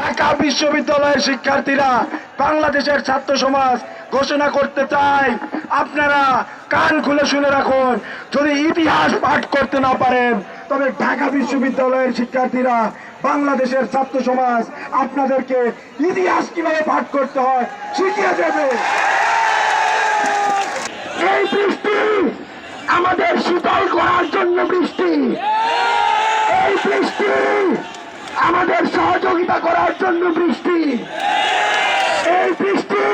ঢাকা বিশ্ববিদ্যালয়ের শিক্ষার্থীরা বাংলাদেশের ছাত্র সমাজ ঘোষণা করতে চায়। আপনারা কান খুলে শুনে রাখুন, যদি ইতিহাস পাঠ করতে না পারেন তবে ঢাকা বিশ্ববিদ্যালয়ের শিক্ষার্থীরা বাংলাদেশের ছাত্র সমাজ আপনাদেরকে ইতিহাস কিভাবে পাঠ করতে হয় শিখিয়ে দেবে। এই বৃষ্টি আমাদের শীতল করার জন্য বৃষ্টি, এই বৃষ্টি আমাদের সহযোগিতা করার জন্য বৃষ্টি, এই বৃষ্টি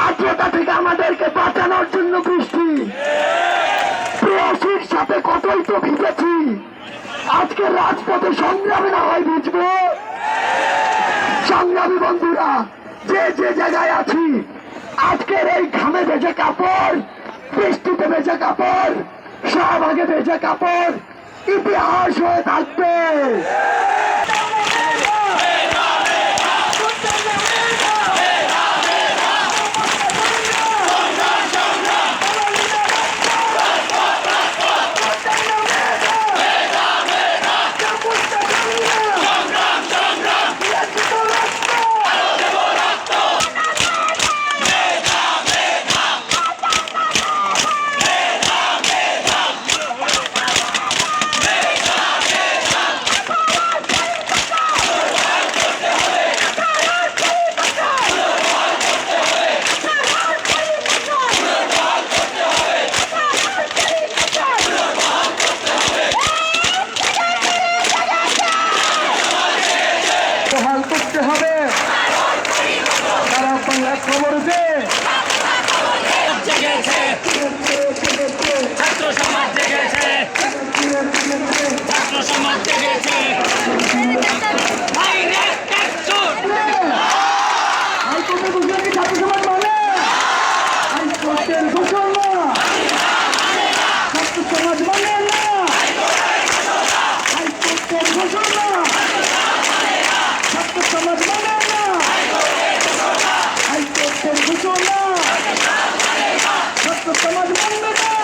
আর্দ্রতা থেকে আমাদেরকে বাঁচানোর জন্য বৃষ্টি। প্রেয়সীর সাথে কতই তো ভিজেছি, আজকে রাজপথে সংগ্রামে না হয় ভিজবো। সংগ্রামী বন্ধুরা, যে যে জায়গায় আছি, আজকের এই ঘামে ভেজে কাপড়, বৃষ্টিতে ভেজে কাপড়, শাহবাগে ভেজে কাপড় ইতিহাস হয়ে থাকবে। বহাল করতে হবে। তারা বাংলা খবর দে, ছাত্র সমাজ জেগেছে, ছাত্র সমাজ জেগেছে। হাইকোর্টে বুঝলেন কি ছাত্র সমাজ মানে? হাইকোর্টের ঘোষণা ছাত্র সমাজ মানে না, হাইকোর্টের ঘোষণা ছাত্র সমাজ মানে না, হাইকোর্টের ঘোষণা ছাত্র সমাজ মানবে না।